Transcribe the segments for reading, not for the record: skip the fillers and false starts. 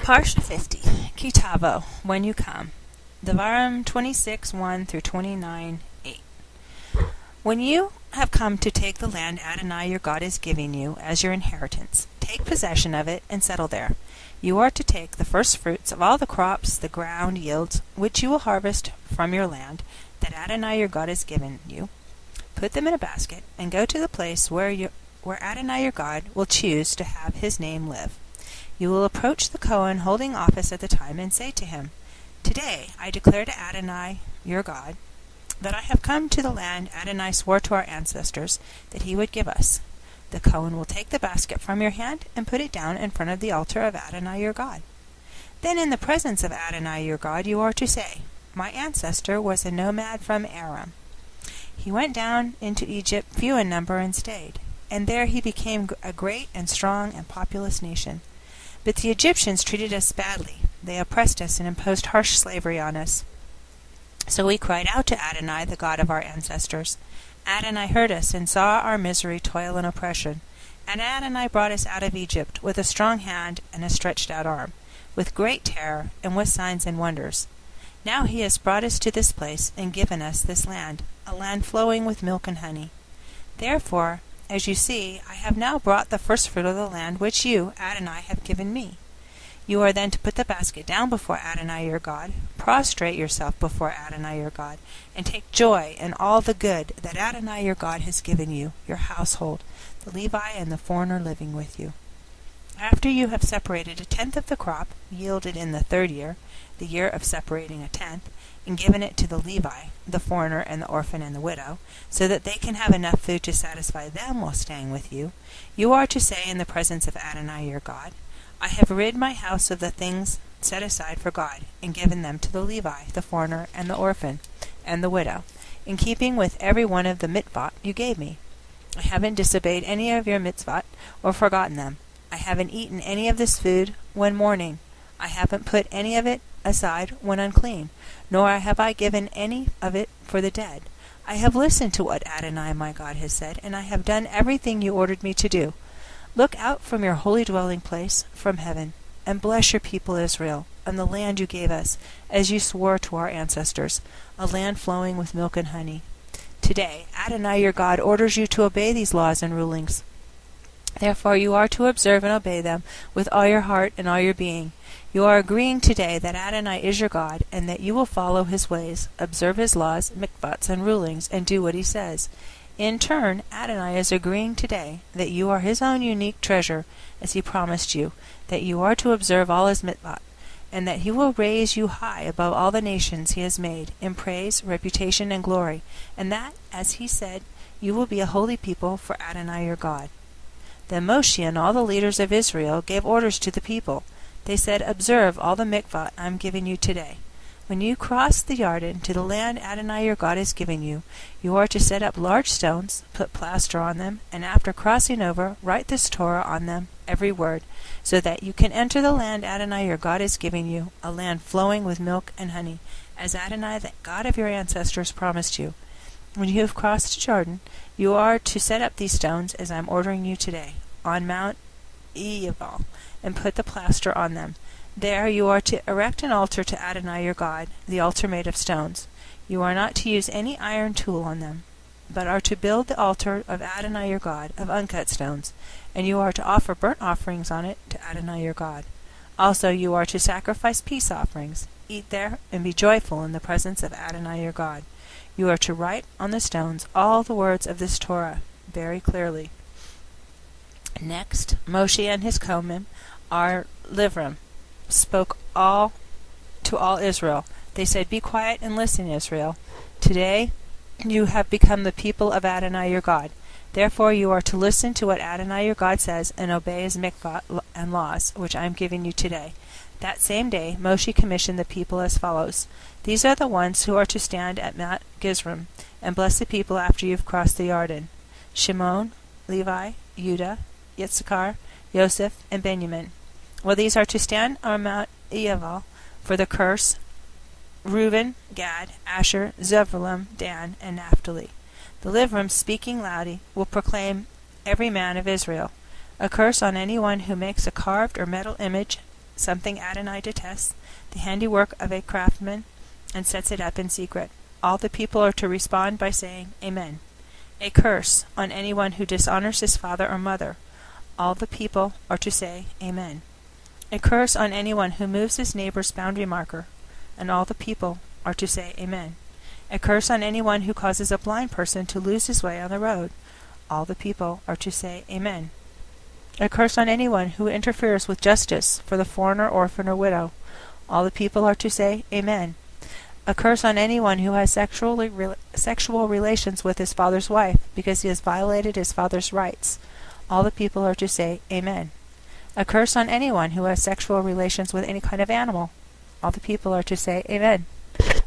Parsha 50, Tavo, when you come. Devarim 26, 1 through 29, 8. When you have come to take the land Adonai your God is giving you as your inheritance, take possession of it and settle there. You are to take the first fruits of all the crops the ground yields, which you will harvest from your land that Adonai your God has given you. Put them in a basket and go to the place where Adonai your God will choose to have his name live. You will approach the Kohen holding office at the time and say to him, "Today I declare to Adonai your God that I have come to the land Adonai swore to our ancestors that he would give us." The Kohen will take the basket from your hand and put it down in front of the altar of Adonai your God. Then in the presence of Adonai your God you are to say, "My ancestor was a nomad from Aram. He went down into Egypt, few in number, and stayed, and there he became a great and strong and populous nation. But the Egyptians treated us badly. They oppressed us and imposed harsh slavery on us. So we cried out to Adonai, the God of our ancestors. Adonai heard us and saw our misery, toil, and oppression. And Adonai brought us out of Egypt with a strong hand and a stretched out arm, with great terror and with signs and wonders. Now he has brought us to this place and given us this land, a land flowing with milk and honey. Therefore, as you see, I have now brought the first fruit of the land which you, Adonai, have given me. You are then to put the basket down before Adonai your God, prostrate yourself before Adonai your God, and take joy in all the good that Adonai your God has given you, your household, the Levi and the foreigner living with you. After you have separated a tenth of the crop, yielded in the third year, the year of separating a tenth, and given it to the Levi, the foreigner and the orphan and the widow, so that they can have enough food to satisfy them while staying with you, you are to say in the presence of Adonai your God, I have rid my house of the things set aside for God, and given them to the Levi, the foreigner and the orphan, and the widow, in keeping with every one of the mitzvot you gave me. I haven't disobeyed any of your mitzvot, or forgotten them. I haven't eaten any of this food when mourning. I haven't put any of it aside when unclean, nor have I given any of it for the dead. I have listened to what Adonai my God has said, and I have done everything you ordered me to do. Look out from your holy dwelling place, from heaven, and bless your people Israel, and the land you gave us, as you swore to our ancestors, a land flowing with milk and honey. Today, Adonai your God orders you to obey these laws and rulings. Therefore you are to observe and obey them with all your heart and all your being. You are agreeing today that Adonai is your God, and that you will follow his ways, observe his laws, mikvots, and rulings, and do what he says. In turn, Adonai is agreeing today that you are his own unique treasure, as he promised you, that you are to observe all his mitzvot, and that he will raise you high above all the nations he has made, in praise, reputation, and glory, and that, as he said, you will be a holy people for Adonai your God. Then Moshe and all the leaders of Israel gave orders to the people. They said, "Observe all the mikvot I am giving you today. When you cross the Jordan to the land Adonai your God is giving you, you are to set up large stones, put plaster on them, and after crossing over, write this Torah on them, every word, so that you can enter the land Adonai your God is giving you, a land flowing with milk and honey, as Adonai, the God of your ancestors, promised you. When you have crossed Jordan, you are to set up these stones, as I am ordering you today, on Mount Ebal, and put the plaster on them. There you are to erect an altar to Adonai your God, the altar made of stones. You are not to use any iron tool on them, but are to build the altar of Adonai your God of uncut stones, and you are to offer burnt offerings on it to Adonai your God. Also you are to sacrifice peace offerings. Eat there, and be joyful in the presence of Adonai your God. You are to write on the stones all the words of this Torah very clearly." Next, Moshe and his Kohanim, our Livrim, spoke to all Israel. They said, "Be quiet and listen, Israel. Today you have become the people of Adonai your God. Therefore you are to listen to what Adonai your God says and obey his mikvot and laws, which I am giving you today." That same day Moshe commissioned the people as follows. These are the ones who are to stand at Mount Gizrim and bless the people after you have crossed the Jordan: Shimon, Levi, Judah, Yitzchar, Yosef, and Benjamin. Well, these are to stand on Mount Ebal for the curse: Reuben, Gad, Asher, Zebulun, Dan, and Naphtali. The Livrim, speaking loudly, will proclaim every man of Israel: a curse on anyone who makes a carved or metal image, something Adonai detests, the handiwork of a craftsman, and sets it up in secret. All the people are to respond by saying, Amen. A curse on anyone who dishonors his father or mother. All the people are to say, Amen. A curse on anyone who moves his neighbor's boundary marker, and all the people are to say, Amen. A curse on anyone who causes a blind person to lose his way on the road. All the people are to say, Amen. A curse on anyone who interferes with justice for the foreigner, orphan, or widow. All the people are to say, Amen. A curse on anyone who has sexual relations with his father's wife, because he has violated his father's rights. All the people are to say, Amen. A curse on anyone who has sexual relations with any kind of animal. All the people are to say, Amen.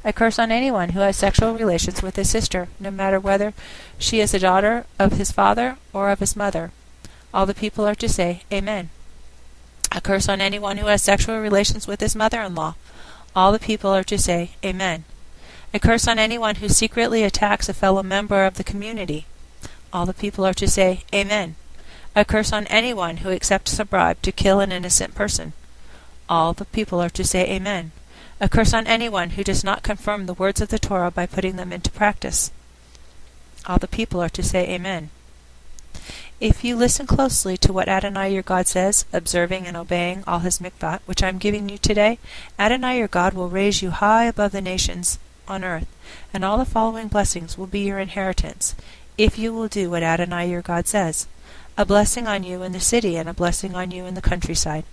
A curse on anyone who has sexual relations with his sister, no matter whether she is a daughter of his father or of his mother. All the people are to say, Amen. A curse on anyone who has sexual relations with his mother-in-law. All the people are to say, Amen. A curse on anyone who secretly attacks a fellow member of the community. All the people are to say, Amen. A curse on anyone who accepts a bribe to kill an innocent person. All the people are to say, Amen. A curse on anyone who does not confirm the words of the Torah by putting them into practice. All the people are to say, Amen. If you listen closely to what Adonai your God says, observing and obeying all his mikvot, which I am giving you today, Adonai your God will raise you high above the nations on earth, and all the following blessings will be your inheritance, if you will do what Adonai your God says. A blessing on you in the city, and a blessing on you in the countryside.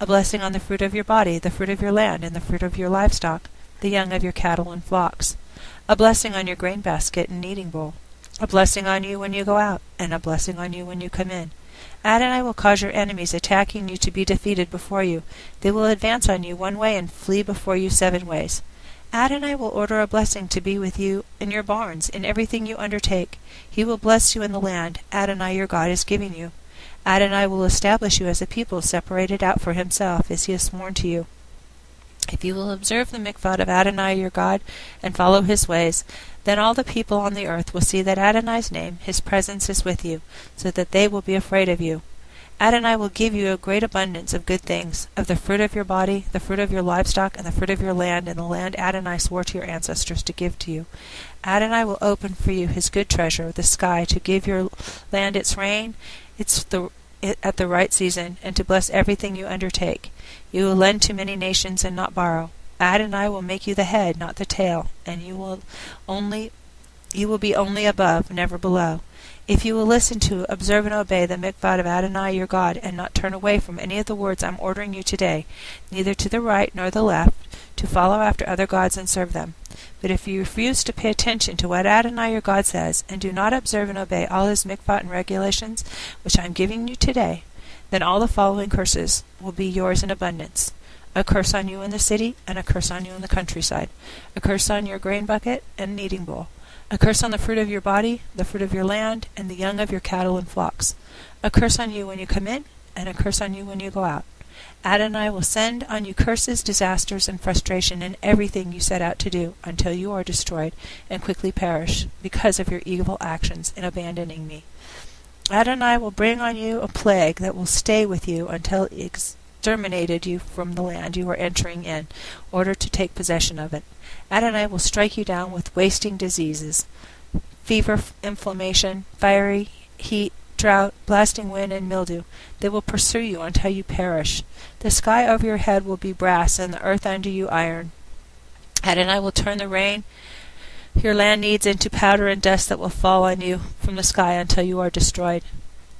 A blessing on the fruit of your body, the fruit of your land, and the fruit of your livestock, the young of your cattle and flocks. A blessing on your grain basket and kneading bowl. A blessing on you when you go out, and a blessing on you when you come in. Adonai will cause your enemies attacking you to be defeated before you. They will advance on you one way and flee before you 7 ways. Adonai will order a blessing to be with you in your barns, in everything you undertake. He will bless you in the land Adonai your God is giving you. Adonai will establish you as a people separated out for himself, as he has sworn to you. If you will observe the mikvot of Adonai your God and follow his ways, then all the people on the earth will see that Adonai's name, his presence, is with you, so that they will be afraid of you. Adonai will give you a great abundance of good things, of the fruit of your body, the fruit of your livestock, and the fruit of your land, and the land Adonai swore to your ancestors to give to you. Adonai will open for you his good treasure, the sky, to give your land its rain at the right season, and to bless everything you undertake. You will lend to many nations and not borrow. Adonai will make you the head, not the tail, and you will be only above, never below. If you will listen to, observe, and obey the mikvot of Adonai your God, and not turn away from any of the words I am ordering you today, neither to the right nor the left, to follow after other gods and serve them. But if you refuse to pay attention to what Adonai your God says, and do not observe and obey all his mikvot and regulations, which I am giving you today, then all the following curses will be yours in abundance. A curse on you in the city, and a curse on you in the countryside. A curse on your grain bucket and kneading bowl. A curse on the fruit of your body, the fruit of your land, and the young of your cattle and flocks. A curse on you when you come in, and a curse on you when you go out. Adonai will send on you curses, disasters, and frustration in everything you set out to do, until you are destroyed and quickly perish, because of your evil actions in abandoning me. Adonai will bring on you a plague that will stay with you until it exterminated you from the land you are entering in order to take possession of it. Adonai will strike you down with wasting diseases, fever, inflammation, fiery heat, drought, blasting wind, and mildew. They will pursue you until you perish. The sky over your head will be brass, and the earth under you iron. Adonai will turn the rain your land needs into powder and dust that will fall on you from the sky until you are destroyed.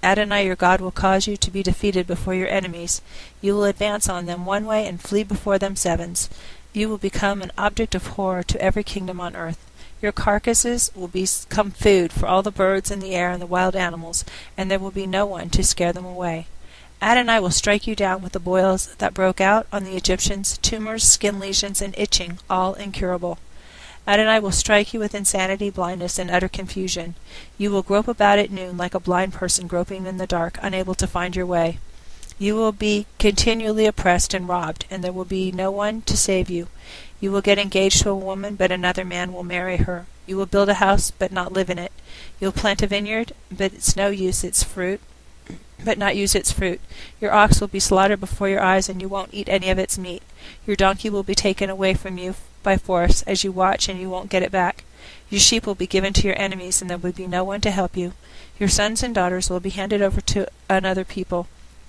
Adonai your God will cause you to be defeated before your enemies. You will advance on them one way and flee before them 7s. You will become an object of horror to every kingdom on earth. Your carcasses will become food for all the birds in the air and the wild animals, and there will be no one to scare them away. Adonai will strike you down with the boils that broke out on the Egyptians, tumors, skin lesions, and itching, all incurable. Adonai will strike you with insanity, blindness, and utter confusion. You will grope about at noon like a blind person groping in the dark, unable to find your way. You will be continually oppressed and robbed, and there will be no one to save you. You will get engaged to a woman, but another man will marry her. You will build a house, but not live in it. You will plant a vineyard, but it's no use its fruit. but not use its fruit. Your ox will be slaughtered before your eyes, and you won't eat any of its meat. Your donkey will be taken away from you by force as you watch, and you won't get it back. Your sheep will be given to your enemies, and there will be no one to help you. Your sons and daughters will be handed over to another people.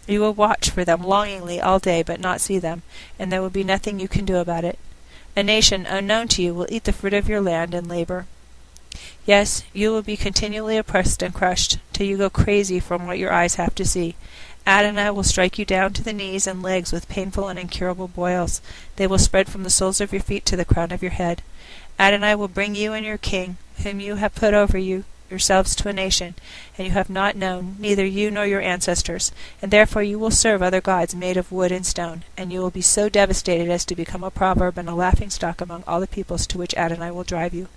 You will watch for them longingly all day, but not see them, and there will be nothing you can do about it. A nation unknown to you will eat the fruit of your land and labor. Yes, you will be continually oppressed and crushed, till you go crazy from what your eyes have to see. Adonai will strike you down to the knees and legs with painful and incurable boils. They will spread from the soles of your feet to the crown of your head. Adonai will bring you and your king, whom you have put over yourselves to a nation, and you have not known, neither you nor your ancestors, and therefore you will serve other gods made of wood and stone, and you will be so devastated as to become a proverb and a laughingstock among all the peoples to which Adonai will drive you.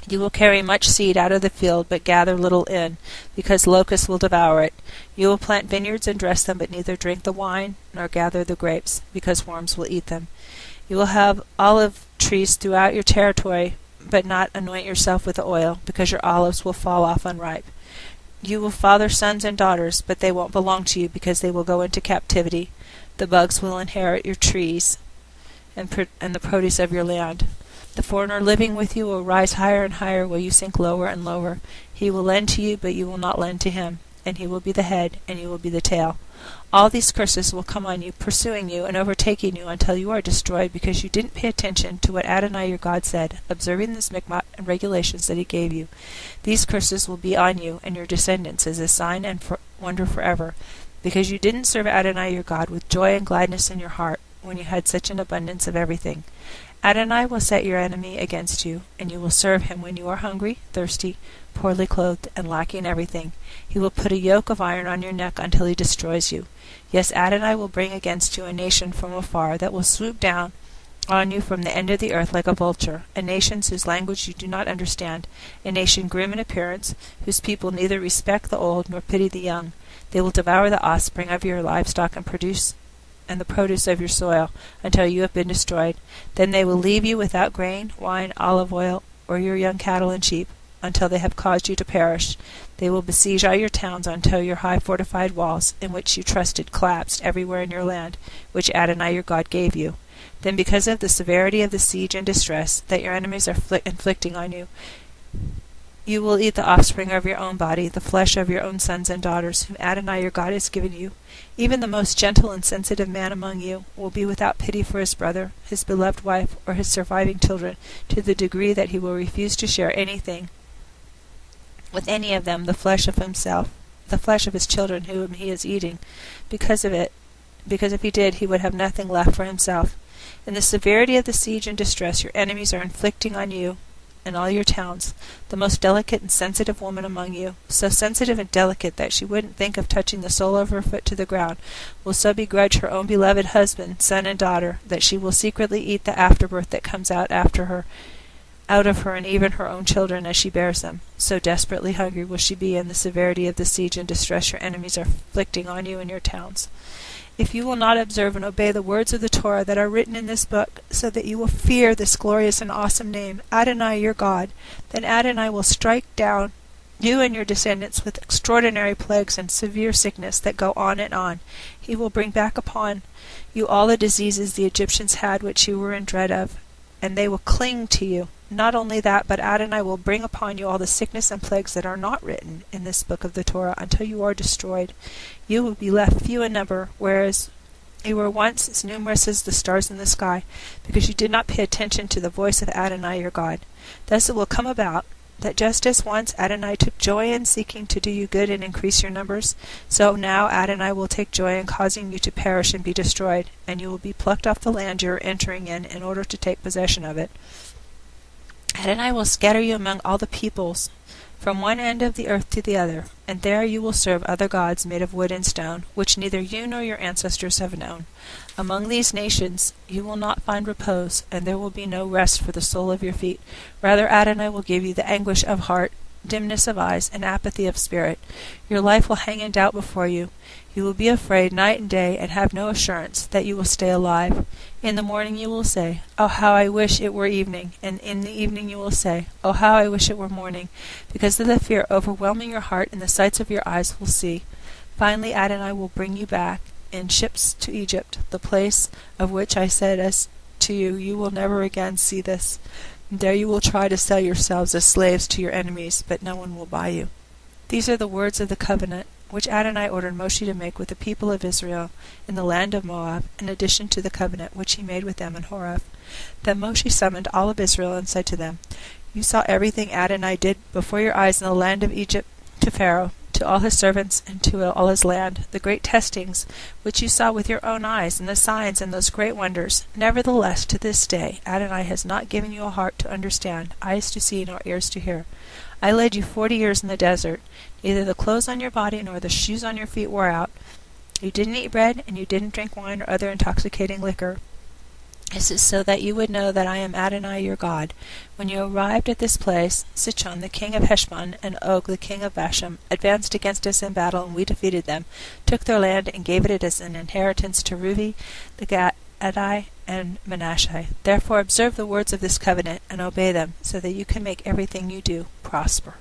You will carry much seed out of the field, but gather little in, because locusts will devour it. You will plant vineyards and dress them, but neither drink the wine nor gather the grapes, because worms will eat them. You will have olive trees throughout your territory, but not anoint yourself with oil, because your olives will fall off unripe. You will father sons and daughters, but they won't belong to you, because they will go into captivity. The bugs will inherit your trees and the produce of your land. The foreigner living with you will rise higher and higher, while you sink lower and lower. He will lend to you, but you will not lend to him, and he will be the head, and you will be the tail. All these curses will come on you, pursuing you and overtaking you until you are destroyed, because you didn't pay attention to what Adonai your God said, observing the mikvot and regulations that he gave you. These curses will be on you and your descendants as a sign and wonder forever, because you didn't serve Adonai your God with joy and gladness in your heart, when you had such an abundance of everything. Adonai will set your enemy against you, and you will serve him when you are hungry, thirsty, poorly clothed, and lacking everything. He will put a yoke of iron on your neck until he destroys you. Yes, Adonai will bring against you a nation from afar that will swoop down on you from the end of the earth like a vulture, a nation whose language you do not understand, a nation grim in appearance, whose people neither respect the old nor pity the young. They will devour the offspring of your livestock and the produce of your soil, until you have been destroyed. Then they will leave you without grain, wine, olive oil, or your young cattle and sheep, until they have caused you to perish. They will besiege all your towns until your high fortified walls, in which you trusted, collapsed everywhere in your land, which Adonai your God gave you. Then, because of the severity of the siege and distress that your enemies are inflicting on you, you will eat the offspring of your own body, the flesh of your own sons and daughters, whom Adonai your God has given you. Even the most gentle and sensitive man among you will be without pity for his brother, his beloved wife, or his surviving children, to the degree that he will refuse to share anything with any of them, the flesh of his children whom he is eating, because if he did, he would have nothing left for himself. In the severity of the siege and distress your enemies are inflicting on you and all your towns, the most delicate and sensitive woman among you, so sensitive and delicate that she wouldn't think of touching the sole of her foot to the ground, will so begrudge her own beloved husband, son, and daughter, that she will secretly eat the afterbirth that comes out of her, and even her own children as she bears them. So desperately hungry will she be in the severity of the siege and distress your enemies are inflicting on you and your towns. If you will not observe and obey the words of the Torah that are written in this book, so that you will fear this glorious and awesome name, Adonai your God, then Adonai will strike down you and your descendants with extraordinary plagues and severe sickness that go on and on. He will bring back upon you all the diseases the Egyptians had, which you were in dread of, and they will cling to you. Not only that, but Adonai will bring upon you all the sickness and plagues that are not written in this book of the Torah, until you are destroyed. You will be left few in number, whereas you were once as numerous as the stars in the sky, because you did not pay attention to the voice of Adonai your God. Thus it will come about that just as once Adonai took joy in seeking to do you good and increase your numbers, so now Adonai will take joy in causing you to perish and be destroyed, and you will be plucked off the land you are entering in order to take possession of it. Adonai will scatter you among all the peoples, from one end of the earth to the other, and there you will serve other gods made of wood and stone, which neither you nor your ancestors have known. Among these nations you will not find repose, and there will be no rest for the sole of your feet. Rather, Adonai will give you the anguish of heart, dimness of eyes, and apathy of spirit. Your life will hang in doubt before you. You will be afraid night and day, and have no assurance that you will stay alive. In the morning you will say, "Oh, how I wish it were evening," and in the evening you will say, "Oh, how I wish it were morning," because of the fear overwhelming your heart and the sights of your eyes will see. Finally, Adonai will bring you back in ships to Egypt, the place of which I said as to you, you will never again see this. There you will try to sell yourselves as slaves to your enemies, but no one will buy you. These are the words of the covenant which Adonai ordered Moshe to make with the people of Israel in the land of Moab, in addition to the covenant which he made with them in Horeb. Then Moshe summoned all of Israel and said to them, You saw everything Adonai did before your eyes in the land of Egypt to Pharaoh, to all his servants, and to all his land, the great testings which you saw with your own eyes, and the signs and those great wonders. Nevertheless, to this day, Adonai has not given you a heart to understand, eyes to see, nor ears to hear. I led you 40 years in the desert. Neither the clothes on your body nor the shoes on your feet wore out. You didn't eat bread, and you didn't drink wine or other intoxicating liquor. This is so that you would know that I am Adonai your God. When you arrived at this place, Sichon the king of Heshbon and Og the king of Bashan advanced against us in battle, and we defeated them, took their land, and gave it as an inheritance to Reuben, the Gadai, and Manasseh. Therefore observe the words of this covenant, and obey them, so that you can make everything you do prosper.